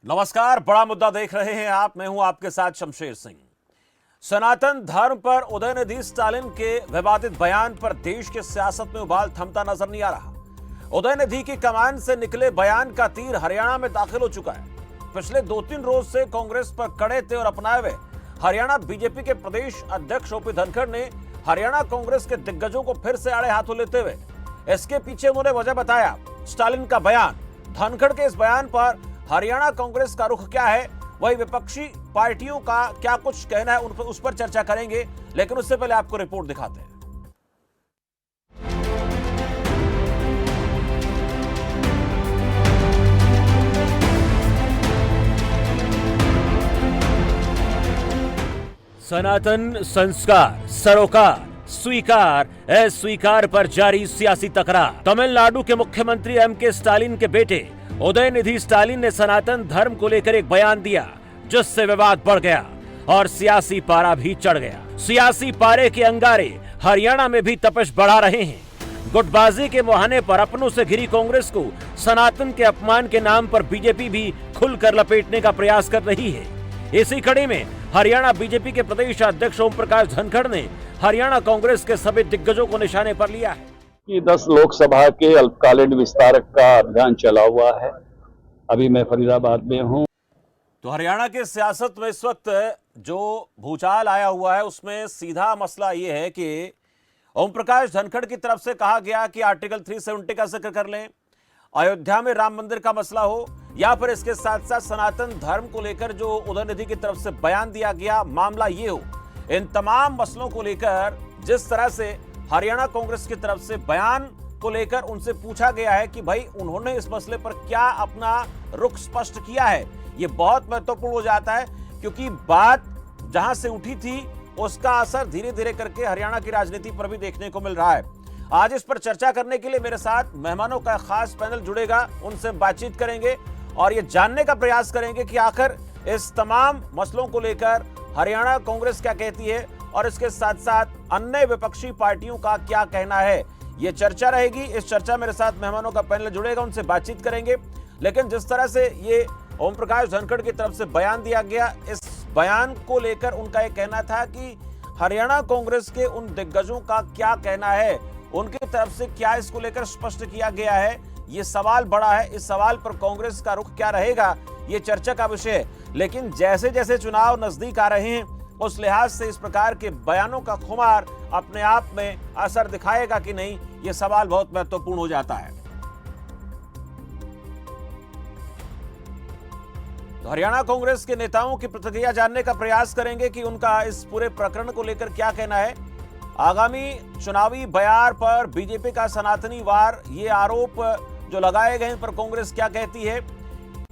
नमस्कार, बड़ा मुद्दा देख रहे हैं आप। मैं हूं आपके साथ शमशेर सिंह। सनातन धर्म पर उदयनिधि स्टालिन के विवादित बयान पर देश की सियासत में उबाल थमता नजर नहीं आ रहा। उदयनिधि की कमान से निकले बयान का तीर हरियाणा में दाखिल हो चुका है। पिछले 2-3 रोज से कांग्रेस पर कड़े तेवर अपनाए हुए हरियाणा बीजेपी के प्रदेश अध्यक्ष ओपी धनखड़ ने हरियाणा कांग्रेस के दिग्गजों को फिर से आड़े हाथों लेते हुए इसके पीछे उन्होंने वजह बताया स्टालिन का बयान। धनखड़ के इस बयान पर हरियाणा कांग्रेस का रुख क्या है, वही विपक्षी पार्टियों का क्या कुछ कहना है, उस पर चर्चा करेंगे। लेकिन उससे पहले आपको रिपोर्ट दिखाते हैं। सनातन संस्कार, सरोकार, स्वीकार अस्वीकार पर जारी सियासी तकरार। तमिलनाडु के मुख्यमंत्री एम.के. स्टालिन के बेटे उदयनिधि स्टालिन ने सनातन धर्म को लेकर एक बयान दिया, जिससे विवाद बढ़ गया और सियासी पारा भी चढ़ गया। सियासी पारे के अंगारे हरियाणा में भी तपश बढ़ा रहे हैं। गुटबाजी के मुहाने पर अपनों से घिरी कांग्रेस को सनातन के अपमान के नाम पर बीजेपी भी खुलकर लपेटने का प्रयास कर रही है। इसी कड़ी में हरियाणा बीजेपी के प्रदेश अध्यक्ष ओम प्रकाश धनखड़ ने हरियाणा कांग्रेस के सभी दिग्गजों को निशाने पर लिया है कि 10 लोकसभा के अल्पकालीन विस्तार का अभियान चला हुआ है। अभी मैं फरीदाबाद में हूं। तो हरियाणा के सियासत में इस वक्त जो भूचाल आया हुआ है उसमें सीधा मसला यह है कि ओम प्रकाश धनखड़ की तरफ से कहा गया कि आर्टिकल 370 का जिक्र कर लें, अयोध्या में राम मंदिर का मसला हो, या फिर इसके साथ साथ सनातन धर्म को लेकर जो उदयनिधि की तरफ से बयान दिया गया, मामला ये हो। इन तमाम मसलों को लेकर जिस तरह से हरियाणा कांग्रेस की तरफ से बयान को लेकर उनसे पूछा गया है कि भाई उन्होंने इस मसले पर क्या अपना रुख स्पष्ट किया है, यह बहुत महत्वपूर्ण हो जाता है, क्योंकि बात जहां से उठी थी उसका असर धीरे धीरे करके हरियाणा की राजनीति पर भी देखने को मिल रहा है। आज इस पर चर्चा करने के लिए मेरे साथ मेहमानों का खास पैनल जुड़ेगा, उनसे बातचीत करेंगे और ये जानने का प्रयास करेंगे कि आखिर इस तमाम मसलों को लेकर हरियाणा कांग्रेस क्या कहती है और इसके साथ साथ अन्य विपक्षी पार्टियों का क्या कहना है। ये चर्चा रहेगी। इस चर्चा मेरे साथ मेहमानों का पैनल जुड़ेगा, उनसे बातचीत करेंगे। लेकिन जिस तरह से ये ओम प्रकाश धनखड़ की तरफ से बयान दिया गया, इस बयान को लेकर उनका यह कहना था कि हरियाणा कांग्रेस के उन दिग्गजों का क्या कहना है, उनकी तरफ से क्या इसको लेकर स्पष्ट किया गया है, ये सवाल बड़ा है। इस सवाल पर कांग्रेस का रुख क्या रहेगा, ये चर्चा का विषय है। लेकिन जैसे जैसे चुनाव नजदीक आ रहे हैं उस लिहाज से इस प्रकार के बयानों का खुमार अपने आप में असर दिखाएगा कि नहीं, यह सवाल बहुत महत्वपूर्ण हो जाता है। तो हरियाणा कांग्रेस के नेताओं की प्रतिक्रिया जानने का प्रयास करेंगे कि उनका इस पूरे प्रकरण को लेकर क्या कहना है। आगामी चुनावी बयार पर बीजेपी का सनातनी वार, ये आरोप जो लगाए गए पर कांग्रेस क्या कहती है।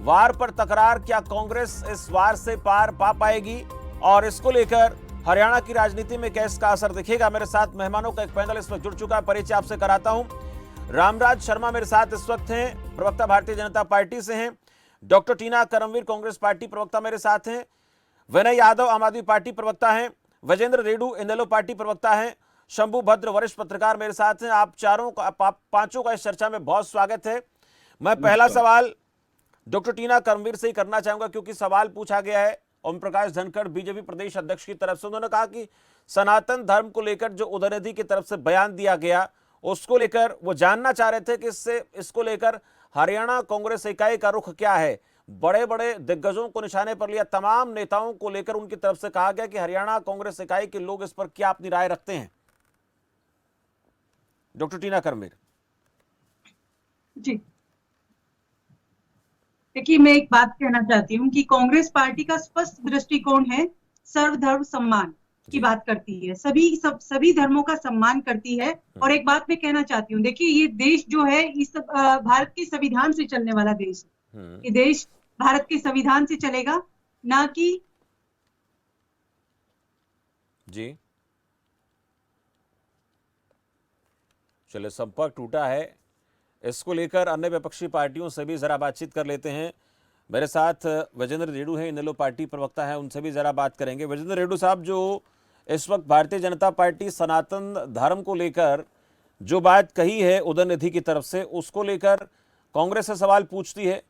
वार पर तकरार, क्या कांग्रेस इस वार से पार पा पाएगी और इसको लेकर हरियाणा की राजनीति में क्या इसका असर दिखेगा। मेरे साथ मेहमानों का एक पैनल इस वक्त जुड़ चुका है, परिचय आपसे कराता हूं। रामराज शर्मा मेरे साथ इस वक्त हैं, प्रवक्ता भारतीय जनता पार्टी से हैं। डॉक्टर टीना करमवीर कांग्रेस पार्टी प्रवक्ता मेरे साथ हैं। विनय यादव आम आदमी पार्टी प्रवक्ता हैं। विजेंद्र रेडू इनेलो पार्टी प्रवक्ता हैं। शंभू भद्र वरिष्ठ पत्रकार मेरे साथ हैं। आप पांचों का इस चर्चा में बहुत स्वागत है। मैं पहला सवाल डॉक्टर टीना करमवीर से ही करना चाहूंगा, क्योंकि सवाल पूछा गया है ओम प्रकाश धनखड़ बीजेपी प्रदेश अध्यक्ष की तरफ से। उन्होंने कहा कि सनातन धर्म को लेकर जो उदयनिधि की तरफ से बयान दिया गया उसको लेकर वो जानना चाह रहे थे कि इसको लेकर हरियाणा कांग्रेस इकाई का रुख क्या है। बड़े बड़े दिग्गजों को निशाने पर लिया, तमाम नेताओं को लेकर उनकी तरफ से कहा गया कि हरियाणा कांग्रेस इकाई के लोग इस पर क्या अपनी राय रखते हैं। डॉक्टर टीना करमवीर जी, देखिए, मैं एक बात कहना चाहती हूँ कि कांग्रेस पार्टी का स्पष्ट दृष्टिकोण है, सर्वधर्म सम्मान की बात करती है, सभी धर्मों का सम्मान करती है। और एक बात मैं कहना चाहती हूँ, देखिए, ये देश जो है इस भारत के संविधान से चलने वाला देश है। ये देश भारत के संविधान से चलेगा, ना कि जी। चलिए, संपर्क टूटा है, इसको लेकर अन्य विपक्षी पार्टियों से भी जरा बातचीत कर लेते हैं। मेरे साथ विजेंद्र रेडू हैं, इनेलो पार्टी प्रवक्ता हैं, उनसे भी जरा बात करेंगे। विजेंद्र रेडू साहब, जो इस वक्त भारतीय जनता पार्टी सनातन धर्म को लेकर जो बात कही है उदयनिधि की तरफ से, उसको लेकर कांग्रेस से सवाल पूछती है,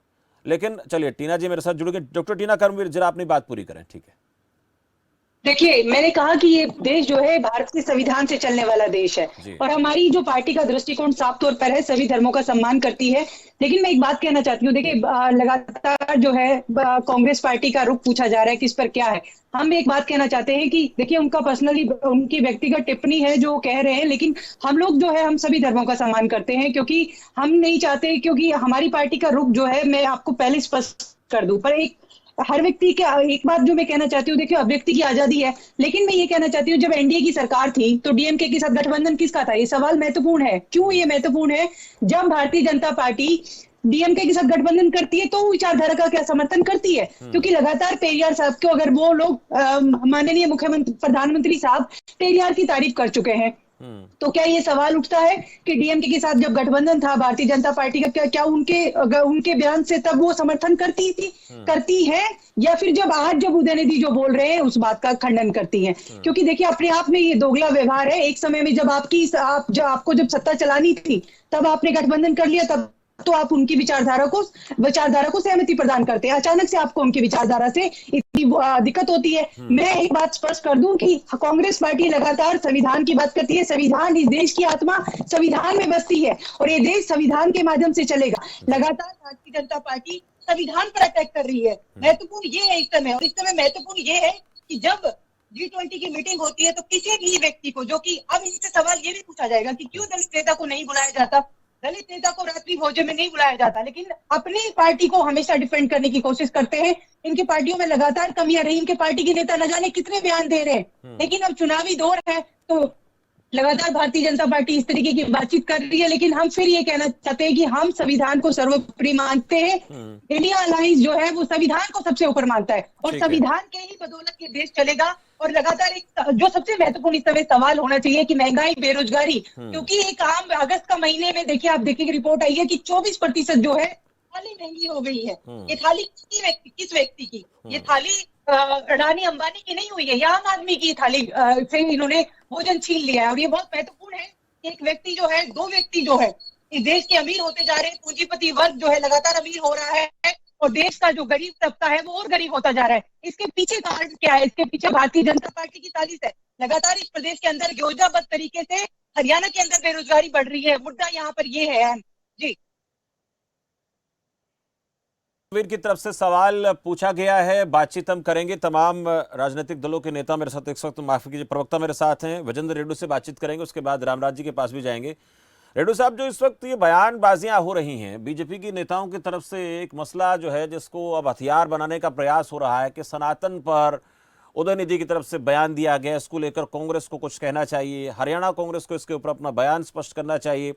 लेकिन चलिए टीना जी मेरे साथ जुड़ गए। डॉक्टर टीना कर्मवीर, जरा अपनी बात पूरी करें। ठीक है। देखिए, मैंने कहा कि ये देश जो है भारत के संविधान से चलने वाला देश है जी। और हमारी जो पार्टी का दृष्टिकोण साफ तौर पर है, सभी धर्मों का सम्मान करती है। लेकिन मैं एक बात कहना चाहती हूँ, देखिए लगातार जो है कांग्रेस पार्टी का रुख पूछा जा रहा है, किस पर क्या है। हम एक बात कहना चाहते हैं कि देखिए उनका पर्सनली उनकी व्यक्तिगत टिप्पणी है जो कह रहे हैं, लेकिन हम लोग जो है हम सभी धर्मों का सम्मान करते हैं, क्योंकि हम नहीं चाहते, क्योंकि हमारी पार्टी का रुख जो है मैं आपको पहले स्पष्ट कर दूं। पर एक हर व्यक्ति के एक बात जो मैं कहना चाहती हूँ, देखिए अभिव्यक्ति की आजादी है, लेकिन मैं ये कहना चाहती हूँ जब एनडीए की सरकार थी तो डीएमके के साथ गठबंधन किसका था? ये सवाल महत्वपूर्ण है। क्यों ये महत्वपूर्ण है? जब भारतीय जनता पार्टी डीएमके के साथ गठबंधन करती है तो विचारधारा का क्या समर्थन करती है? क्योंकि लगातार पेरियार साहब को, अगर वो लोग माननीय मुख्यमंत्री प्रधानमंत्री साहब पेरियार की तारीफ कर चुके हैं, तो क्या ये सवाल उठता है कि डीएमके के साथ जब गठबंधन था भारतीय जनता पार्टी का, क्या उनके बयान से तब वो समर्थन करती है, या फिर जब उदयनिधि जो बोल रहे हैं उस बात का खंडन करती हैं? क्योंकि देखिए अपने आप में ये दोगला व्यवहार है। एक समय में जब आपको जब सत्ता चलानी थी तब आपने गठबंधन कर लिया, तब तो आप उनकी विचारधारा को सहमति प्रदान करते हैं। अचानक से आपको उनकी विचारधारा से इतनी दिक्कत होती है। मैं एक बात स्पष्ट कर दूं कि कांग्रेस पार्टी लगातार संविधान की बात करती है। संविधान इस देश की आत्मा संविधान में बसती है और ये देश संविधान के माध्यम से चलेगा। लगातार भारतीय जनता पार्टी संविधान पर अटैक कर रही है। महत्वपूर्ण ये है इस समय, और इस समय महत्वपूर्ण ये है कि जब G20 की मीटिंग होती है तो किसी भी व्यक्ति को, जो कि अब इनसे सवाल ये भी पूछा जाएगा कि क्यों दलित नेता को नहीं बुलाया जाता, दलित नेता को रात्रि भोजन में नहीं बुलाया जाता, लेकिन अपनी पार्टी को हमेशा डिफेंड करने की कोशिश करते हैं। इनकी पार्टियों में लगातार कमियां रही, इनके पार्टी के नेता न जाने कितने बयान दे रहे हैं, लेकिन अब चुनावी दौर है तो लगातार भारतीय जनता पार्टी इस तरीके की बातचीत कर रही है। लेकिन हम फिर ये कहना चाहते हैं कि हम संविधान को सर्वोपरि मानते हैं। इंडिया अलायंस जो है वो संविधान को सबसे ऊपर मानता है और संविधान के ही बदौलत ये देश चलेगा। और लगातार एक जो सबसे महत्वपूर्ण इस समय सवाल होना चाहिए कि महंगाई, बेरोजगारी, क्योंकि एक आम अगस्त का महीने में देखिए आप देखिए रिपोर्ट आई है कि 24% जो है थाली महंगी हो गई है। ये थाली किस व्यक्ति की? ये थाली अडानी अंबानी की नहीं हुई है, ये आम आदमी की थाली से इन्होंने भोजन छीन लिया है। और ये बहुत महत्वपूर्ण है कि एक व्यक्ति जो है, दो व्यक्ति जो है इस देश के अमीर होते जा रहे हैं, पूंजीपति वर्ग जो है लगातार अमीर हो रहा है और देश का जो गरीब तबका है वो और गरीब होता जा रहा है। इसके पीछे कारण क्या है? इसके पीछे भारतीय जनता पार्टी की साजिश है। लगातार इस प्रदेश के अंदर योजनाबद्ध तरीके से हरियाणा के अंदर बेरोजगारी बढ़ रही है। मुद्दा यहाँ पर ये है जी। वीर की तरफ से सवाल पूछा गया है, बातचीत हम करेंगे। तमाम राजनीतिक दलों के नेता मेरे साथ इस वक्त, माफी कीजिए, प्रवक्ता मेरे साथ हैं। विजेंद्र रेड्डी से बातचीत करेंगे, उसके बाद रामराज जी के पास भी जाएंगे। रेड्डी साहब, जो इस वक्त ये बयानबाजियां हो रही हैं बीजेपी की नेताओं की तरफ से, एक मसला जो है जिसको अब हथियार बनाने का प्रयास हो रहा है कि सनातन पर उदयनिधि की तरफ से बयान दिया गया, इसको लेकर कांग्रेस को कुछ कहना चाहिए, हरियाणा कांग्रेस को इसके ऊपर अपना बयान स्पष्ट करना चाहिए।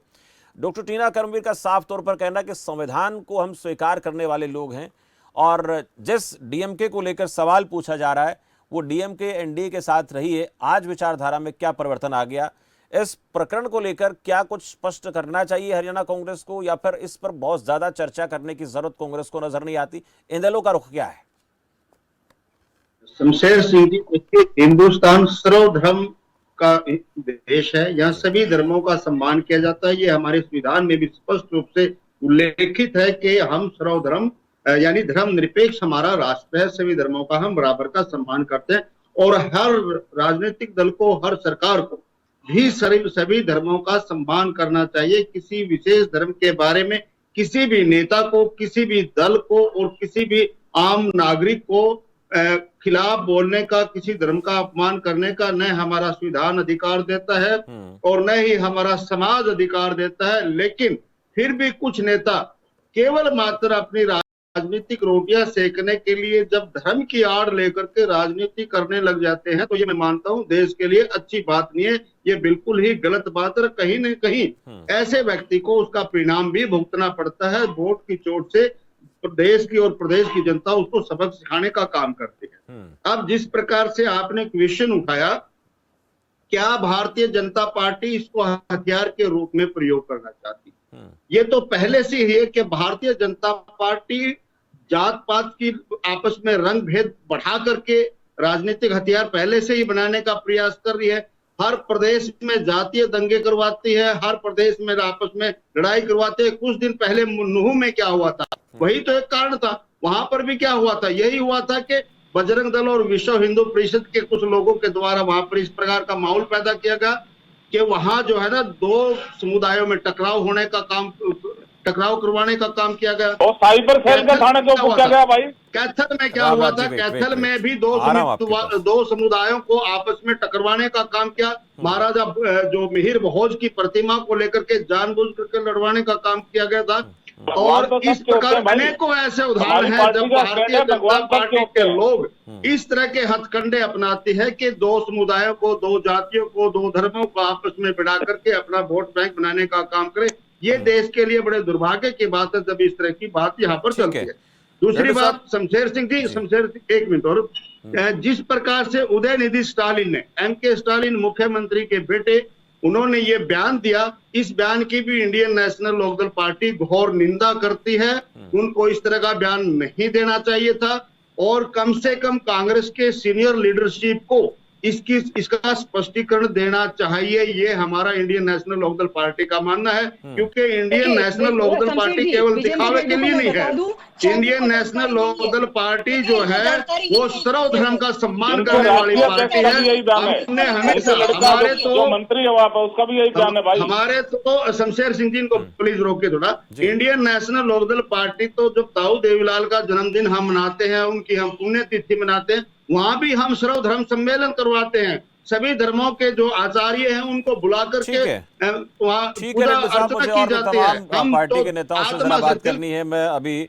डॉक्टर टीना कर्मवीर का साफ तौर पर कहना कि संविधान को हम स्वीकार करने वाले लोग हैं और जिस डीएमके को लेकर सवाल पूछा जा रहा है वो डीएमके एनडीए के साथ रही है, आज विचारधारा में क्या परिवर्तन आ गया, इस प्रकरण को लेकर क्या कुछ स्पष्ट करना चाहिए हरियाणा कांग्रेस को, या फिर इस पर बहुत ज्यादा चर्चा करने की जरूरत कांग्रेस को नजर नहीं आती? इन दलों का रुख क्या है? शमशेर सिंह जी, हिंदुस्तान सर्वधर्म का देश है, यहाँ सभी धर्मों का सम्मान किया जाता है। ये हमारे संविधान में भी स्पष्ट रूप से उल्लेखित है कि हम सर्वधर्म यानी धर्म निरपेक्ष हमारा राष्ट्र है, सभी धर्मों का हम बराबर का सम्मान करते हैं। और हर राजनीतिक दल को, हर सरकार को भी सभी धर्मों का सम्मान करना चाहिए। किसी विशेष धर्म के बारे में किसी भी नेता को, किसी भी दल को और किसी भी आम नागरिक को खिलाफ बोलने का, किसी धर्म का अपमान करने का न हमारा संविधान अधिकार देता है और न ही हमारा समाज अधिकार देता है। लेकिन फिर भी कुछ नेता केवल मात्र अपनी राजनीतिक रोटियां सेकने के लिए जब धर्म की आड़ लेकर के राजनीति करने लग जाते हैं, तो ये मैं मानता हूं देश के लिए अच्छी बात नहीं है। ये बिल्कुल ही गलत बात है। कहीं न कहीं ऐसे व्यक्ति को उसका परिणाम भी भुगतना पड़ता है। वोट की चोट से देश की और प्रदेश की जनता उसको सबक सिखाने का काम करती है। अब जिस प्रकार से आपने क्वेश्चन उठाया, क्या भारतीय जनता पार्टी इसको हथियार के रूप में प्रयोग करना चाहती है? ये तो पहले से ही है कि भारतीय जनता पार्टी जात पात की आपस में रंग भेद बढ़ा करके राजनीतिक हथियार पहले से ही बनाने का प्रयास कर रही है। हर प्रदेश में जातीय दंगे करवाती है, हर प्रदेश में आपस में लड़ाई करवाते हैं। कुछ दिन पहले नूह में क्या हुआ था, वही तो एक कारण था। वहां पर भी क्या हुआ था, यही हुआ था कि बजरंग दल और विश्व हिंदू परिषद के कुछ लोगों के द्वारा वहां पर इस प्रकार का माहौल पैदा किया गया कि वहां जो है ना, दो समुदायों में टकराव करवाने का काम किया गया। और साइबर सेल का थाने को पूछा गया भाई। कैथल में क्या हुआ था, कैथल में भी दो समुदायों को आपस में टकराने का काम किया। महाराजा जो मिहिर भोज की प्रतिमा को लेकर के जानबूझ करके लड़वाने का काम किया गया था। और इस प्रकार अनेकों ऐसे उदाहरण हैं जब भारतीय जनता पार्टी के लोग इस तरह के हथकंडे अपनाते हैं कि दो समुदायों को, दो जातियों को, दो धर्मों को आपस में भिड़ा करके अपना वोट बैंक बनाने का काम करे। ये देश के लिए बड़े दुर्भाग्य की बात है जब इस तरह की बात यहाँ पर चलती है। दूसरी बात, शमशेर सिंह, एक मिनट और, जिस प्रकार से उदयनिधि स्टालिन ने, एमके स्टालिन मुख्यमंत्री के बेटे, उन्होंने ये बयान दिया, इस बयान की भी इंडियन नेशनल लोकदल पार्टी घोर निंदा करती है। उनको इस तरह का बयान नहीं देना चाहिए था और कम से कम कांग्रेस के सीनियर लीडरशिप को इसका स्पष्टीकरण देना चाहिए। ये हमारा इंडियन नेशनल लोकदल पार्टी का मानना है, क्योंकि इंडियन नेशनल लोकदल पार्टी केवल दिखावे के लिए नहीं है। इंडियन नेशनल लोकदल पार्टी जो है वो सर्वधर्म का सम्मान करने वाली पार्टी है। हमने हमेशा, हमारे तो मंत्री है वहां पर, उसका भी यही बयान है भाई। हमारे तो शमशेर सिंह जी को प्लीज रोके थोड़ा। इंडियन नेशनल लोकदल पार्टी तो जब ताऊ देवीलाल का जन्मदिन हम मनाते हैं, उनकी हम पुण्यतिथि मनाते हैं, वहां भी हम सर्वधर्म सम्मेलन करवाते हैं। सभी धर्मों के जो आचार्य हैं उनको बुला करके वहाँ पूजा अर्चना की जाती है। हम पार्टी के नेताओं से जरा बात करनी है। मैं अभी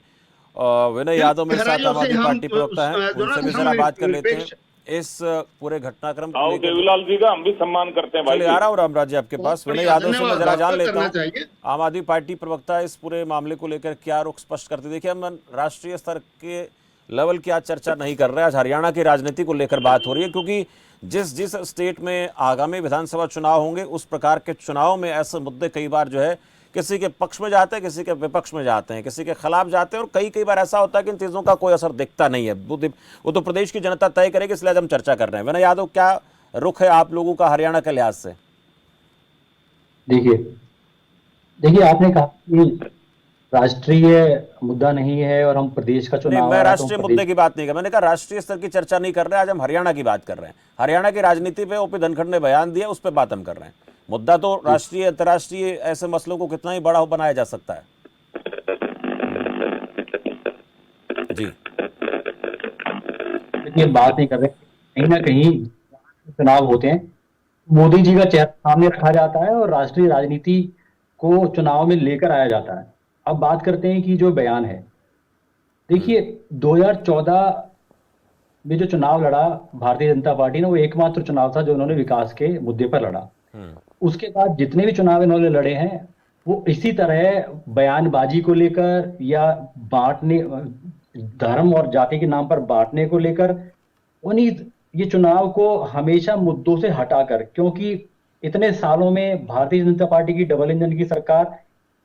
विनय यादव मेरे साथ आम आदमी पार्टी प्रवक्ता है, उनसे भी जरा बात कर लेते हैं इस पूरे घटनाक्रम को लेकर। देवीलाल जी का हम भी सम्मान करते हैं भाई। आ रहा हूँ रामराज जी आपके पास। विनय यादव से मैं जरा जान लेता हूँ, आम आदमी पार्टी प्रवक्ता इस पूरे मामले को लेकर क्या रुख स्पष्ट करते। देखिए, हम राष्ट्रीय स्तर के लेवल की आज चर्चा नहीं कर रहे हैं, आज हरियाणा की राजनीति को लेकर बात हो रही है, क्योंकि जिस स्टेट में आगामी विधानसभा चुनाव होंगे उस प्रकार के चुनाव में ऐसे मुद्दे कई बार जो है किसी के पक्ष में जाते हैं, किसी के विपक्ष में जाते हैं, किसी के खिलाफ जाते हैं, और कई बार ऐसा होता है कि इन चीज़ों का कोई असर दिखता नहीं है। वो तो प्रदेश की जनता तय करेगी, इसलिए आज हम चर्चा कर रहे हैं। विनय यादव, क्या रुख है आप लोगों का हरियाणा के लिहाज से? देखिए आपने कहा कि राष्ट्रीय मुद्दा नहीं है और हम प्रदेश का चुनाव। मैं राष्ट्रीय मुद्दे की बात नहीं कर, मैंने कहा राष्ट्रीय स्तर की चर्चा नहीं कर रहे, आज हम हरियाणा की बात कर रहे हैं। हरियाणा की राजनीति पे ओपी धनखड़ ने बयान दिया, उस पर बात हम कर रहे हैं। मुद्दा तो राष्ट्रीय अंतर्राष्ट्रीय ऐसे मसलों को कितना ही बड़ा बनाया जा सकता है। जी ये बात नहीं कर रहे, कहीं ना कहीं चुनाव होते हैं, मोदी जी का चेहरा सामने रखा जाता है और राष्ट्रीय राजनीति को चुनाव में लेकर आया जाता है। अब बात करते हैं कि जो बयान है, देखिए 2014 में जो चुनाव लड़ा भारतीय जनता पार्टी ने, वो एकमात्र चुनाव था जो उन्होंने विकास के मुद्दे पर लड़ा। उसके बाद जितने भी चुनाव इन्होंने लड़े हैं वो इसी तरह बयानबाजी को लेकर या बांटने, धर्म और जाति के नाम पर बांटने को लेकर, उन्हीं ये चुनाव को हमेशा मुद्दों से हटाकर, क्योंकि इतने सालों में भारतीय जनता पार्टी की डबल इंजन की सरकार,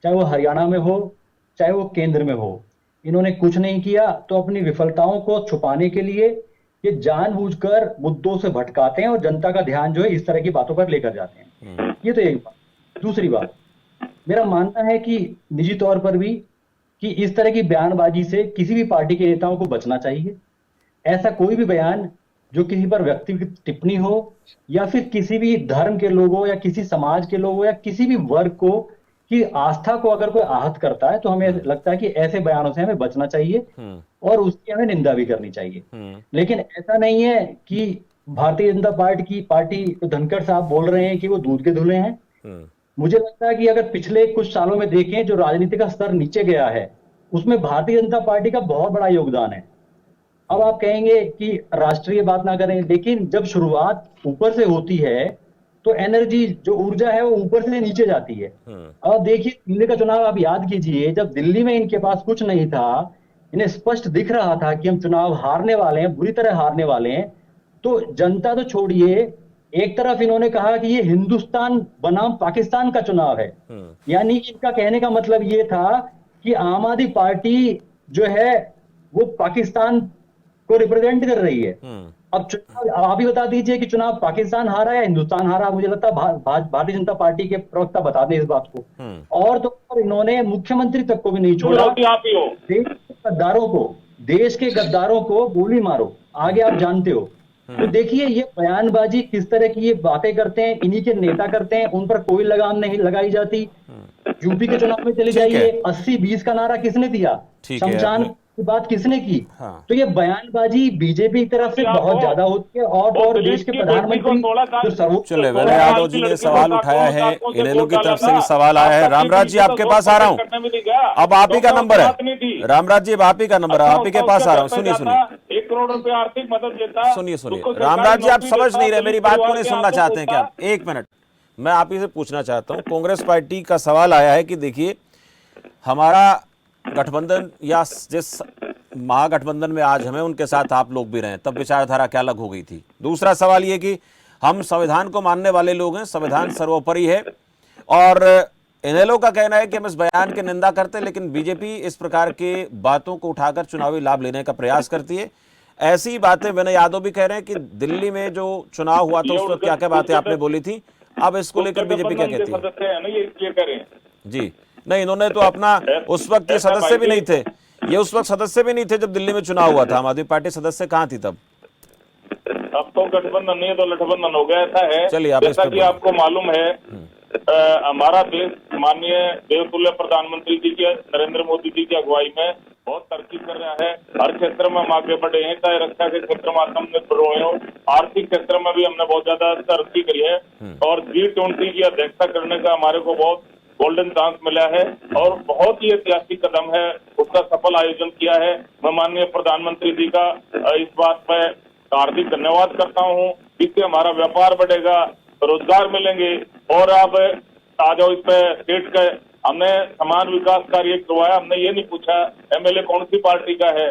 चाहे वो हरियाणा में हो चाहे वो केंद्र में हो, इन्होंने कुछ नहीं किया। तो अपनी विफलताओं को छुपाने के लिए ये जानबूझकर मुद्दों से भटकाते हैं और जनता का ध्यान जो है इस तरह की बातों पर लेकर जाते हैं। ये तो एक बात। दूसरी बात, मेरा मानना है कि निजी तौर पर भी कि इस तरह की बयानबाजी से किसी भी पार्टी के नेताओं को बचना चाहिए। ऐसा कोई भी बयान जो किसी पर व्यक्तिगत टिप्पणी हो या फिर किसी भी धर्म के लोगों या किसी समाज के लोगों या किसी भी वर्ग को की आस्था को अगर कोई आहत करता है, तो हमें लगता है कि ऐसे बयानों से हमें बचना चाहिए और उसकी हमें निंदा भी करनी चाहिए। लेकिन ऐसा नहीं है कि भारतीय जनता पार्टी धनखड़ साहब बोल रहे हैं कि वो दूध के धुले हैं। मुझे लगता है कि अगर पिछले कुछ सालों में देखें, जो राजनीति का स्तर नीचे गया है उसमें भारतीय जनता पार्टी का बहुत बड़ा योगदान है। अब आप कहेंगे कि राष्ट्रीय बात ना करें, लेकिन जब शुरुआत ऊपर से होती है तो एनर्जी, जो ऊर्जा है वो ऊपर से नीचे जाती है। अब देखिए दिल्ली का चुनाव आप याद कीजिए, जब दिल्ली में इनके पास कुछ नहीं था, इन्हें स्पष्ट दिख रहा था कि हम चुनाव हारने वाले हैं, बुरी तरह हारने वाले हैं, तो जनता तो छोड़िए, एक तरफ इन्होंने कहा कि ये हिंदुस्तान बनाम पाकिस्तान का चुनाव है। यानी इनका कहने का मतलब ये था कि आम आदमी पार्टी जो है वो पाकिस्तान को रिप्रेजेंट कर रही है। अब चुनाव आप ही बता दीजिए कि चुनाव पाकिस्तान हारा या हिंदुस्तान हारा। मुझे लगता है भारतीय जनता पार्टी के प्रवक्ता बता दें इस बात को। और तो और इन्होंने मुख्यमंत्री तक को भी नहीं छोड़ा। आप ही हो। देश के गद्दारों को गोली मारो, आगे आप जानते हो। तो देखिए ये बयानबाजी किस तरह की ये बातें करते हैं, इन्हीं के नेता करते हैं, उन पर कोई लगाम नहीं लगाई जाती। यूपी के चुनाव में चले जाइए, 80-20 का नारा किसने दिया, शमशान की बात किसने की। तो ये बयानबाजी बीजेपी की तरफ से बहुत ज्यादा होती है। और देश के प्रधानमंत्री जो सर्वोच्च चले विनय यादव जी ने सवाल उठाया है, इनेलो की तरफ से भी सवाल आया है। रामराज जी आपके पास आ रहा हूँ, अब आप ही का नंबर है। रामराज जी अब आप ही का नंबर है, आप ही के पास आ रहा हूँ। सुनिए 1 करोड़ रुपए आर्थिक मदद देता। सुनिए रामराज जी, आप समझ नहीं रहे, मेरी बात को नहीं सुनना चाहते हैं क्या? एक मिनट, मैं आप ही से पूछना चाहता हूँ। कांग्रेस पार्टी का सवाल आया है कि देखिए हमारा गठबंधन या जिस महागठबंधन में आज हमें उनके साथ आप लोग भी रहे, तब विचारधारा क्या अलग हो गई थी। दूसरा सवाल ये कि हम संविधान को मानने वाले लोग हैं, संविधान सर्वोपरि है। और इनेलो का कहना है कि हम इस बयान की निंदा करते हैं, लेकिन बीजेपी इस प्रकार के बातों को उठाकर चुनावी लाभ लेने का प्रयास करती है। ऐसी बातें विनय यादव भी कह रहे हैं कि दिल्ली में जो चुनाव हुआ था उस वक्त क्या क्या बातें आपने बोली थी, अब इसको लेकर बीजेपी क्या कहती है? जी नहीं, इन्होंने तो अपना उस वक्त ये सदस्य भी नहीं थे, ये उस वक्त सदस्य भी नहीं थे जब दिल्ली में चुनाव हुआ था। आम आदमी पार्टी सदस्य कहाँ थी तब? अब तो गठबंधन नहीं है तो लठबंधन हो गया। ऐसा है, चलिए आप जैसा कि आपको मालूम है हमारा देश माननीय देवतुल्य प्रधानमंत्री जी के नरेंद्र मोदी जी की अगुवाई में बहुत तरक्की कर रहा है। हर क्षेत्र में हम आगे बढ़े हैं, चाहे रक्षा के क्षेत्र में आत्मनिर्भर हुए हो, आर्थिक क्षेत्र में भी हमने बहुत ज्यादा तरक्की करी है। और G20 की अध्यक्षता करने का हमारे को बहुत गोल्डन चांस मिला है और बहुत ही ऐतिहासिक कदम है, उसका सफल आयोजन किया है। मैं माननीय प्रधानमंत्री जी का इस बात पर हार्दिक धन्यवाद करता हूँ। इससे हमारा व्यापार बढ़ेगा, रोजगार मिलेंगे। और अब आ जाओ इस पे स्टेट का हमने समान विकास कार्य करवाया। हमने ये नहीं पूछा MLA कौन सी पार्टी का है,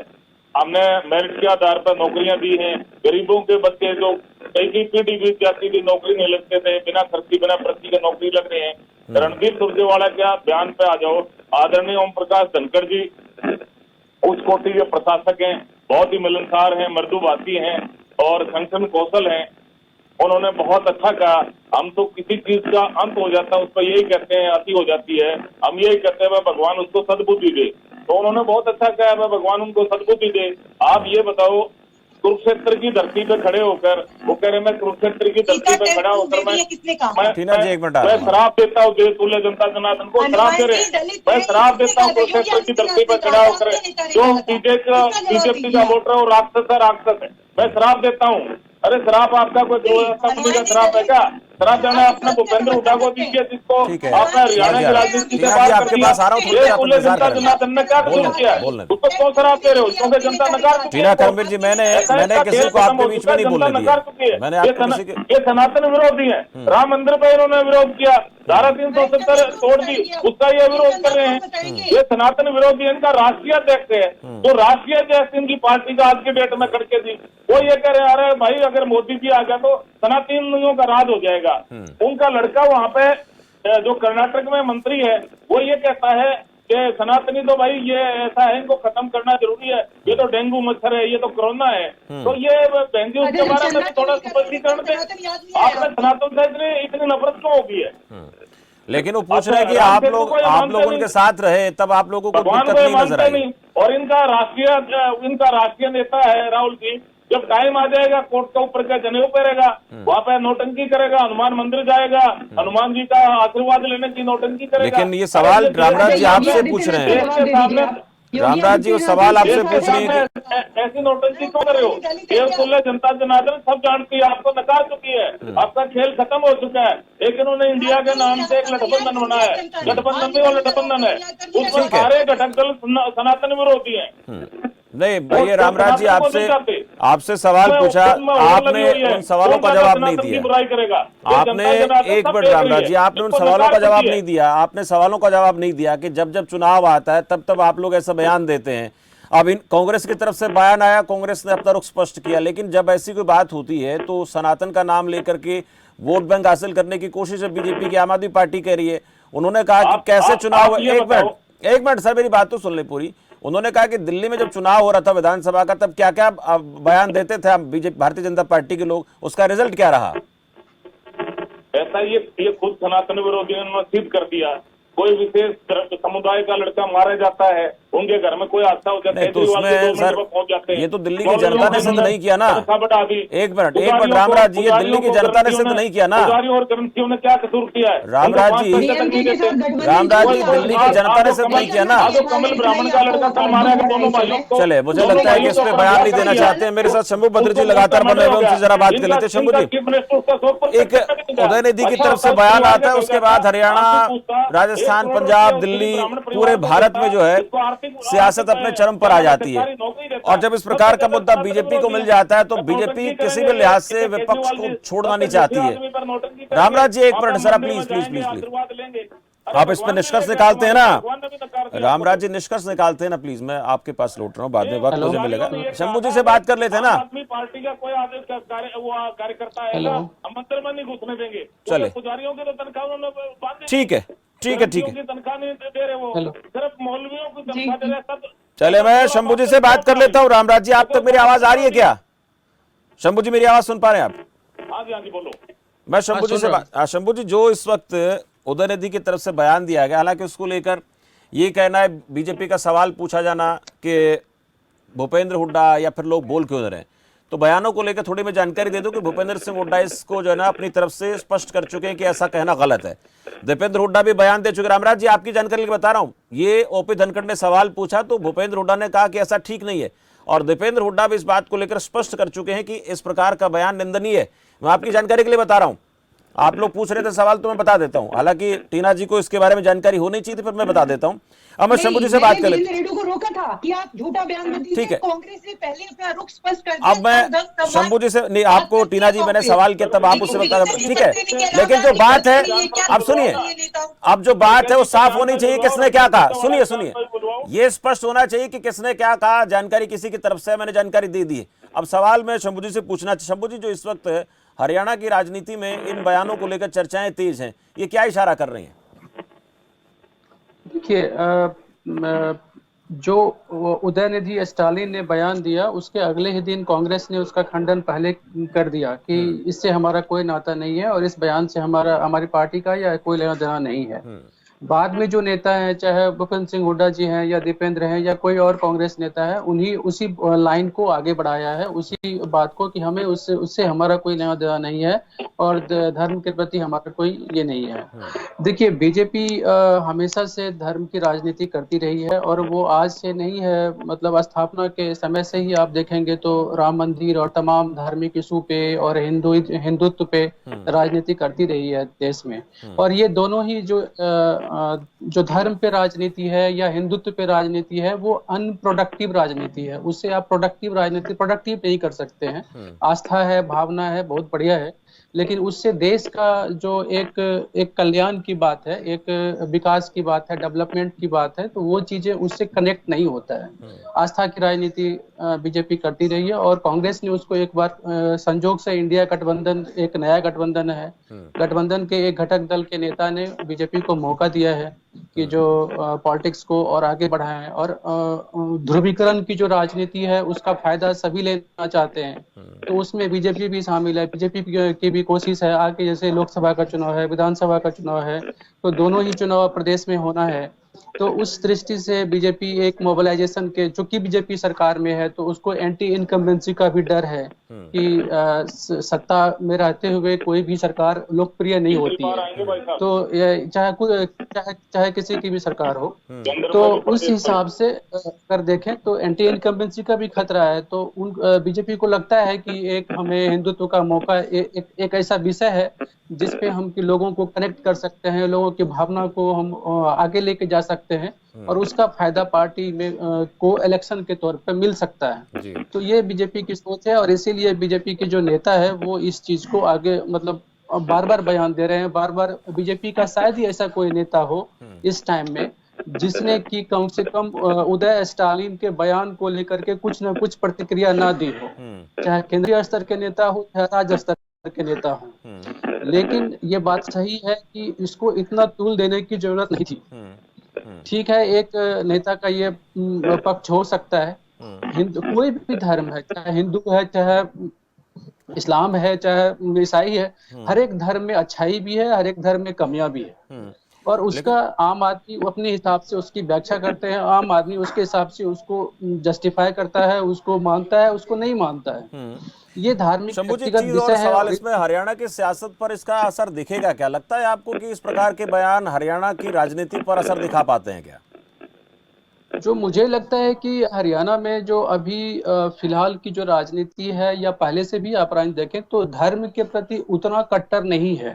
हमने मेरिट के आधार पर नौकरियां दी हैं। गरीबों के बच्चे जो कई पीढ़ी बीत जाती थी, नौकरी नहीं लगते थे, बिना खर्ची बिना प्रति के नौकरी लग रही है। रणदीप सुरजेवाला क्या बयान पे आ जाओ। आदरणीय ओम प्रकाश धनखड़ जी उच्च कोटि के प्रशासक हैं, बहुत ही मिलनसार हैं, मृदुभाषी हैं और संगठन कौशल हैं। उन्होंने बहुत अच्छा कहा। हम तो किसी चीज का अंत हो जाता है उस पर यही कहते हैं अति हो जाती है, हम यही कहते हैं भगवान उसको सद्बुद्धि दे। तो उन्होंने बहुत अच्छा कहा, भगवान उनको सद्बुद्धि दे। आप ये बताओ कुरुक्षेत्र की धरती पे खड़े होकर वो कह रहे मैं कुरुक्षेत्र की धरती पे खड़ा होकर मैं शराब देता हूँ देवतुल्य जनता जनार्दन को, शराब दे रहे मैं शराब देता हूँ कुरुक्षेत्र की धरती पे खड़ा होकर जो बीजेपी का वोटर है वो राक्षस है, मैं शराब देता हूँ। अरे शराब आपका कोई कंपनी का शराब है क्या? शराब देना अपने भूपेंद्र हुड्डा को दीजिए, जिसको आपने हरियाणा की राजनीति से बाहर कर दिया। जनता जनार्दन ने क्या कसूर किया? उसको क्यों शराब दे रहे हो? क्योंकि जनता नकार चुकी है। करमवीर जी मैंने किसी को आपके बीच में नहीं बोलने दिया। मैंने ये सनातन विरोधी है। राम मंदिर पर इन्होंने विरोध किया, धारा 370 तोड़ दी, उसका ये विरोध कर रहे हैं। ये सनातन विरोधी इनका राष्ट्रीय अध्यक्ष है, जो राष्ट्रीय अध्यक्ष इनकी पार्टी का आज के डेट में करके दी, वो ये कह रहे अरे भाई अगर मोदी जी आ गया तो सनातनियों का राज हो जाएगा। उनका लड़का वहां पे जो कर्नाटक में मंत्री है वो ये कहता है कि सनातनी तो भाई ये ऐसा है, इनको खत्म करना जरूरी है, ये तो डेंगू मच्छर है, ये तो कोरोना है। तो ये बहन जी उसके बारे में थोड़ा स्पष्टीकरण दें। आपने सनातन से इतनी नफरत क्यों होगी है? लेकिन वो पूछ रहे हैं कि आप लोग उनके साथ रहे तब आप लोगों को दिक्कत नहीं नजर आई। और इनका राष्ट्रीय नेता है राहुल जी, जब टाइम आ जाएगा कोर्ट के ऊपर का जनेऊ पहनेगा, वहाँ पे नौटंकी करेगा, हनुमान मंदिर जाएगा, हनुमान जी का आशीर्वाद लेने की नौटंकी करेगा। लेकिन ये सवाल रामराज जी आपसे पूछ रहे हैं, रामराज जी वो सवाल आपसे पूछ रहे हैं ऐसी नोटंकी क्यों कर रहे हो? देवतुल्य जनता जनार्दन सब जानती है, आपको नकार चुकी है, आपका खेल खत्म हो चुका है। लेकिन उन्होंने इंडिया के नाम से एक गठबंधन बनाया है, गठबंधन भी वो गठबंधन है, उसमें सारे घटक दल सनातन विरोधी हैं। नहीं भैया रामराज जी आपसे सवाल पूछा, आपने उन सवालों का जवाब नहीं दिया। आपने एक मिनट रामराज जी, आपने उन सवालों का जवाब नहीं दिया। आपने सवालों का जवाब नहीं दिया कि जब जब चुनाव आता है तब तब आप लोग ऐसा बयान देते हैं। अब कांग्रेस की तरफ से बयान आया, कांग्रेस ने अपना रुख स्पष्ट किया, लेकिन जब ऐसी कोई बात होती है तो सनातन का नाम लेकर के वोट बैंक हासिल करने की कोशिश बीजेपी की, आम आदमी पार्टी कह रही है। उन्होंने कहा कि कैसे चुनाव, एक मिनट सर मेरी बात तो सुन ले पूरी। उन्होंने कहा कि दिल्ली में जब चुनाव हो रहा था विधानसभा का, तब क्या क्या बयान देते थे बीजेपी भारतीय जनता पार्टी के लोग, उसका रिजल्ट क्या रहा? ऐसा ये खुद सनातन विरोधियों ने सिद्ध कर दिया। कोई विशेष समुदाय का लड़का मारा जाता है, उनके घर में कोई हादसा हो जाता है, तो उसमें सर पहुंच जाते हैं। ये तो दिल्ली की जनता ने सिद्ध नहीं किया ना। एक मिनट रामराज जी, ये दिल्ली की जनता ने सिद्ध नहीं किया ना। और ग्रंथियों ने क्या कसूर किया है? रामराज जी, रामराज जी, दिल्ली की जनता ने सिद्ध नहीं किया ना। कमल ब्राह्मण का लड़का कल मारा गया, दोनों भाइयों को। चले, मुझे लगता है कि इस पे बयान नहीं देना चाहते हैं। मेरे साथ शंभू भद्र जी लगातार बने हुए, उनसे जरा बात कर लेते हैं। शंभू जी, एक उदयनिधि की तरफ से बयान आता है, उसके बाद हरियाणा, राजस्थान, पंजाब, दिल्ली, पूरे भारत में जो है सियासत अपने चरम पर आ जाती है। और जब इस प्रकार का मुद्दा बीजेपी को मिल जाता है तो बीजेपी किसी भी लिहाज से विपक्ष को छोड़ना नहीं चाहती है। रामराज जी, एक minute sir, please please please please, आप इस पर निष्कर्ष निकालते हैं ना। रामराज जी, निष्कर्ष निकालते हैं ना प्लीज, मैं आपके पास लौट रहा हूँ, बाद में वक्त मुझे मिलेगा। शंभू जी से बात कर लेते हैं ना। आदमी पार्टी का कोई आदेश कार्यकर्ता है, हम मंदिर में नहीं घुसने देंगे। चले, पुजारियों की तो तनख्वाह ठीक है, ठीक है, ठीक है, तनख्वाह नहीं दे रहे, वो सिर्फ मौलवियों की तनख्वाह दे रहे हैं। चले, मैं शंभू जी से बात कर लेता हूँ। रामराज जी, आप तक मेरी आवाज आ रही है क्या? शंभू जी, मेरी आवाज सुन पा रहे हैं आप? हाँ जी, बोलो। मैं शंभू जी से शंभू जी, जो इस वक्त उदयनिधि की तरफ से बयान दिया गया, हालांकि उसको लेकर ये कहना है, बीजेपी का सवाल पूछा जाना कि भूपेंद्र हुड्डा या फिर लोग बोल क्यों रहे हैं, तो बयानों को लेकर थोड़ी मैं जानकारी दे दूं कि भूपेंद्र सिंह हुड्डा इसको जो है ना अपनी तरफ से स्पष्ट कर चुके हैं कि ऐसा कहना गलत है। दीपेंद्र हुड्डा भी बयान दे चुके। रामराज जी, आपकी जानकारी बता रहा हूं, ये ओपी धनखड़ ने सवाल पूछा तो भूपेंद्र हुड्डा ने कहा कि ऐसा ठीक नहीं है, और दीपेंद्र हुड्डा भी इस बात को लेकर स्पष्ट कर चुके हैं कि इस प्रकार का बयान निंदनीय है। मैं आपकी जानकारी के लिए बता रहा हूं, आप लोग पूछ रहे थे सवाल तो मैं बता देता हूं, हालांकि टीना जी को इसके बारे में जानकारी होनी चाहिए थी, फिर मैं बता देता हूं। अब मैं शंभू जी से बात कर लेता हूं। को रोका था कि आप झूठा बयान मत दीजिए। ठीक है, कांग्रेस ने पहले अपना रुख स्पष्ट कर दिया। अब मैं शंभू जी से नहीं, आपको टीना जी मैंने सवाल किया तब आप उससे बता, ठीक है, लेकिन जो बात है, अब सुनिए, अब जो बात है वो साफ होनी चाहिए, किसने क्या कहा। सुनिए सुनिए, ये स्पष्ट होना चाहिए कि किसने क्या कहा, जानकारी किसी की तरफ से, मैंने जानकारी दे दी है। अब सवाल मैं शंभू जी से पूछना, शंभू जी, जो इस वक्त हरियाणा की राजनीति में इन बयानों को लेकर चर्चाएं तेज हैं, ये क्या इशारा कर रही हैं? देखिए, जो उदयनिधि स्टालिन ने बयान दिया, उसके अगले ही दिन कांग्रेस ने उसका खंडन पहले कर दिया कि इससे हमारा कोई नाता नहीं है और इस बयान से हमारी पार्टी का या कोई लेना देना नहीं है। बाद में जो नेता हैं, चाहे भूपेंद्र सिंह हुड्डा जी हैं या दीपेंद्र हैं या कोई और कांग्रेस नेता है, उन्हीं उसी लाइन को आगे बढ़ाया है, उसी बात को कि हमें उससे हमारा कोई लेना देना नहीं है और धर्म के प्रति हमारा कोई ये नहीं है। देखिए, बीजेपी हमेशा से धर्म की राजनीति करती रही है और वो आज से नहीं है, मतलब स्थापना के समय से ही आप देखेंगे तो राम मंदिर और तमाम धार्मिक इशू पे और हिंदुत्व पे राजनीति करती रही है देश में। और ये दोनों ही जो धर्म पे राजनीति है या हिंदुत्व पे राजनीति है, वो अनप्रोडक्टिव राजनीति है। उससे आप प्रोडक्टिव राजनीति प्रोडक्टिव नहीं कर सकते हैं। आस्था है, भावना है, बहुत बढ़िया है, लेकिन उससे देश का जो एक कल्याण की बात है, एक विकास की बात है, डेवलपमेंट की बात है, तो वो चीजें उससे कनेक्ट नहीं होता है। आस्था की राजनीति बीजेपी करती रही है और कांग्रेस ने उसको एक बार संजोग से इंडिया गठबंधन, एक नया गठबंधन है, गठबंधन के एक घटक दल के नेता ने बीजेपी को मौका दिया है कि जो पॉलिटिक्स को और आगे बढ़ाएं और ध्रुवीकरण की जो राजनीति है उसका फायदा सभी लेना चाहते हैं, तो उसमें बीजेपी भी शामिल है। बीजेपी की भी कोशिश है आगे, जैसे लोकसभा का चुनाव है, विधानसभा का चुनाव है, तो दोनों ही चुनाव प्रदेश में होना है। तो उस दृष्टि से बीजेपी एक मोबिलाइजेशन के, चूंकि बीजेपी सरकार में है तो उसको एंटी इनकम्बेंसी का भी डर है कि सत्ता में रहते हुए कोई भी सरकार लोकप्रिय नहीं होती है, तो चाहे किसी की भी सरकार हो, तो उस हिसाब से अगर देखें तो एंटी इनकम्बेंसी का भी खतरा है। तो बीजेपी को लगता है कि एक हमें हिंदुत्व का मौका, एक ऐसा विषय है जिसपे हम लोगों को कनेक्ट कर सकते हैं, लोगों की भावना को हम आगे लेके जा सकते हैं और उसका फायदा पार्टी में को इलेक्शन के तौर पे मिल सकता है। तो ये बीजेपी की सोच है और इसीलिए बीजेपी के जो नेता है वो इस चीज को आगे, मतलब बार बार बयान दे रहे हैं। बार बार बीजेपी का शायद ही ऐसा कोई नेता हो इस टाइम में जिसने कि कम से कम उदय स्टालिन के बयान को लेकर के कुछ न कुछ प्रतिक्रिया ना दी हो, चाहे केंद्रीय स्तर के नेता हो चाहे राज्य स्तर के नेता हो। लेकिन ये बात सही है कि इसको इतना तूल देने की जरूरत नहीं थी। ठीक है, एक नेता का ये पक्ष हो सकता है। हिंदू कोई भी धर्म है, चाहे हिंदू है, चाहे इस्लाम है, चाहे ईसाई है, हर एक धर्म में अच्छाई भी है, हर एक धर्म में कमियां भी है। और उसका आम आदमी अपने हिसाब से उसकी व्याख्या करते हैं, आम आदमी उसके हिसाब से उसको जस्टिफाई करता है, उसको मानता है, उसको नहीं मानता है। ये धार्मिक शंभू जी, व्यक्तिगत चीज और विषय है। सवाल इसमें, हरियाणा की सियासत पर इसका असर दिखेगा क्या? लगता है आपको कि इस प्रकार के बयान हरियाणा की राजनीति पर असर दिखा पाते हैं क्या? जो मुझे लगता है कि हरियाणा में जो अभी फिलहाल की जो राजनीति है, या पहले से भी आप राजनीति देखें तो धर्म के प्रति उतना कट्टर नहीं है।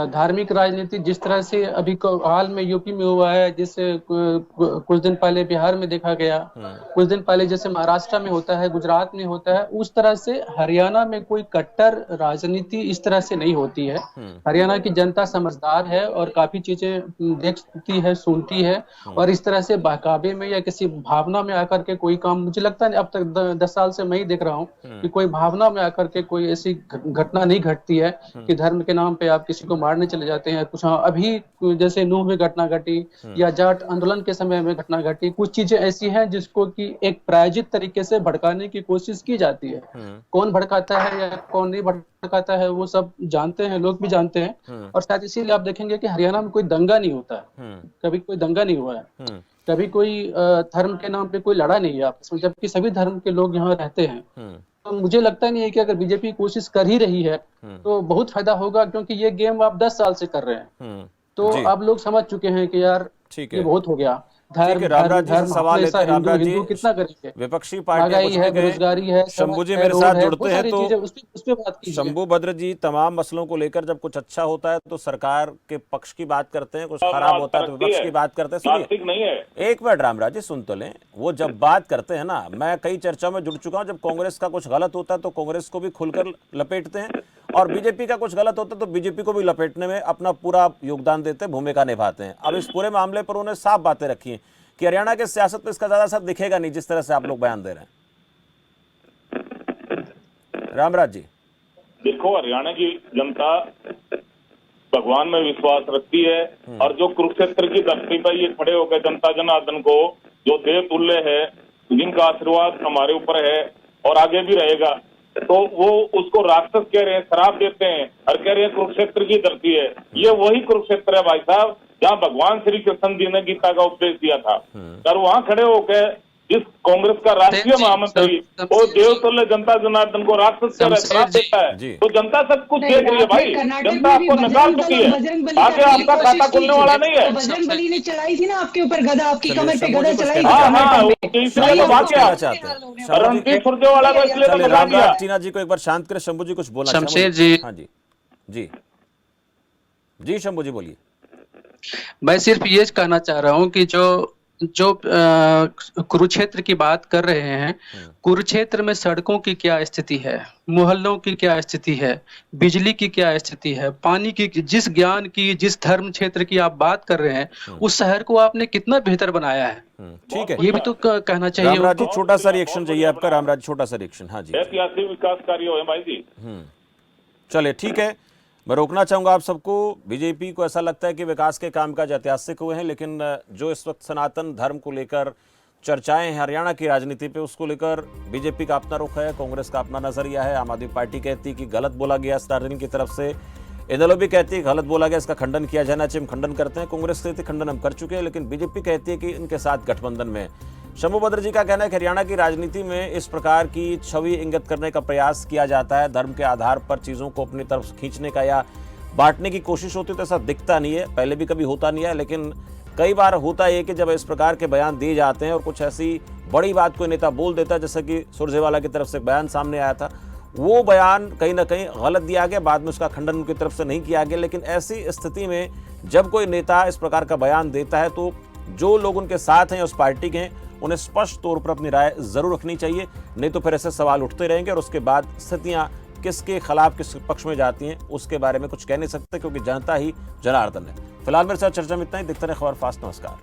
धार्मिक राजनीति जिस तरह से अभी हाल में यूपी में हुआ है, जिससे कुछ दिन पहले बिहार में देखा गया, कुछ दिन पहले जैसे महाराष्ट्र में होता है, गुजरात में होता है, उस तरह से हरियाणा में कोई कट्टर राजनीति इस तरह से नहीं होती है। हरियाणा की जनता समझदार है और काफी चीजें देखती है, सुनती है, और इस तरह से बहकावे में या किसी भावना में आकर के कोई काम, मुझे लगता है अब तक 10 साल से मैं ही देख रहा हूँ कि कोई भावना में आकर के कोई ऐसी घटना नहीं घटती है कि धर्म के नाम पे आप किसी को मारने चले जाते हैं। कुछ अभी जैसे नूह में घटना घटी या जाट आंदोलन के समय में घटना घटी, कुछ चीजें ऐसी हैं जिसको कि एक प्रायोजित तरीके से भड़काने की कोशिश की जाती है। कौन भड़काता है या कौन नहीं भड़काता है वो सब जानते हैं, लोग भी जानते हैं। और शायद इसीलिए आप देखेंगे कि हरियाणा में कोई दंगा नहीं होता है, कभी कोई दंगा नहीं हुआ है, कभी कोई धर्म के नाम पे कोई लड़ा नहीं है आपस में, जबकि सभी धर्म के लोग यहाँ रहते हैं। तो मुझे लगता नहीं है कि अगर बीजेपी कोशिश कर ही रही है तो बहुत फायदा होगा, क्योंकि ये गेम आप 10 साल से कर रहे हैं। तो अब लोग समझ चुके हैं कि यार ये बहुत हो गया। रामराज जी से सवाल लेते हैं। रामराज जी, कितना करेंगे? विपक्षी पार्टियां है, बेरोजगारी है, शंभू जी मेरे साथ जुड़ते हैं तो उस पे बात कीजिए। शंभू भद्र जी, तमाम मसलों को लेकर जब कुछ अच्छा होता है तो सरकार के पक्ष की बात करते हैं, कुछ खराब होता है तो विपक्ष की बात करते हैं। सुनिए एक मिनट रामराज जी, सुन तो लें। वो जब बात करते हैं ना, मैं कई चर्चा में जुड़ चुका हूं, जब कांग्रेस का कुछ गलत होता है तो कांग्रेस को भी खुलकर लपेटते हैं, और बीजेपी का कुछ गलत होता है तो बीजेपी को भी लपेटने में अपना पूरा योगदान देते हैं, भूमिका निभाते हैं। अब इस पूरे मामले पर उन्होंने साफ बातें रखी हैं कि हरियाणा के सियासत में इसका ज्यादा असर दिखेगा नहीं, जिस तरह से आप लोग बयान दे रहे हैं। रामराज जी, देखो, हरियाणा की जनता भगवान में विश्वास रखती है, और जो कुरुक्षेत्र की धरती पर ये खड़े होकर जनता जनार्दन को जो देव तुल्य है, जिनका आशीर्वाद हमारे ऊपर है और आगे भी रहेगा, तो वो उसको राक्षस कह रहे हैं, शराब देते हैं और कह रहे हैं कुरुक्षेत्र की धरती है। ये वही कुरुक्षेत्र है भाई साहब, जहाँ भगवान श्री कृष्ण जी ने गीता का उपदेश दिया था। और वहाँ खड़े होकर जिस कांग्रेस का राष्ट्रीय महामंत्री वो देवतुल्य जनता जनार्दन को राक्षस श्राप देता है, तो जनता सब कुछ देख रही है भाई, जनता आपको नकार चुकी है, आगे आपका खाता खुलने वाला नहीं है। बजरंग बली ने चढ़ाई थी ना आपके ऊपर गदा, आपकी कमर पे गदा चढ़ाई थी। इसलिए तो बात क्या रणदीप सुरजेवाला को इसलिए तो बता दिया। टीना जी को एक बार शांत कर, शंभू जी कुछ बोला। शमशेर जी, हाँ जी जी जी, शंभू जी बोलिए। मैं सिर्फ ये कहना चाह रहा हूँ कि जो कुरुक्षेत्र की बात कर रहे हैं, कुरुक्षेत्र में सड़कों की क्या स्थिति है, मोहल्लों की क्या स्थिति है, बिजली की क्या स्थिति है, पानी की, जिस ज्ञान की, जिस धर्म क्षेत्र की आप बात कर रहे हैं, उस शहर को आपने कितना बेहतर बनाया है। ठीक है, ये भी तो कहना चाहिए। रामराज जी, छोटा सा रिएक्शन चाहिए आपका। रामराज, छोटा सा रिएक्शन। हाँ जी, ऐतिहासिक विकास कार्य है भाई जी। चलिए ठीक है, मैं रोकना चाहूंगा आप सबको। बीजेपी को ऐसा लगता है कि विकास के कामकाज ऐतिहासिक हुए हैं, लेकिन जो इस वक्त सनातन धर्म को लेकर चर्चाएं हैं हरियाणा की राजनीति पे, उसको लेकर बीजेपी का अपना रुख है, कांग्रेस का अपना नजरिया है। आम आदमी पार्टी कहती है कि गलत बोला गया स्टालिन की तरफ से, इनेलो भी कहती है गलत बोला गया, इसका खंडन किया जाना चाहिए, हम खंडन करते हैं। कांग्रेस कहती है खंडन हम कर चुके हैं, लेकिन बीजेपी कहती है कि इनके साथ गठबंधन में। शंभू भद्र जी का कहना है कि हरियाणा की राजनीति में इस प्रकार की छवि इंगित करने का प्रयास किया जाता है, धर्म के आधार पर चीजों को अपनी तरफ खींचने का या बांटने की कोशिश होती है, तो ऐसा दिखता नहीं है। पहले भी कभी होता नहीं है, लेकिन कई बार होता है कि जब इस प्रकार के बयान दिए जाते हैं और कुछ ऐसी बड़ी बात कोई नेता बोल देता है, जैसे कि सुरजेवाला की तरफ से बयान सामने आया था, वो बयान कहीं ना कहीं गलत दिया गया, बाद में उसका खंडन उनकी तरफ से नहीं किया गया। लेकिन ऐसी स्थिति में जब कोई नेता इस प्रकार का बयान देता है तो जो लोग उनके साथ हैं, उस पार्टी के हैं, उन्हें स्पष्ट तौर पर अपनी राय जरूर रखनी चाहिए, नहीं तो फिर ऐसे सवाल उठते रहेंगे और उसके बाद स्थितियां किसके खिलाफ किस पक्ष में जाती हैं उसके बारे में कुछ कह नहीं सकते, क्योंकि जनता ही जनार्दन है। फिलहाल मेरे साथ चर्चा में इतना ही। देखते रहे खबर फास्ट। नमस्कार।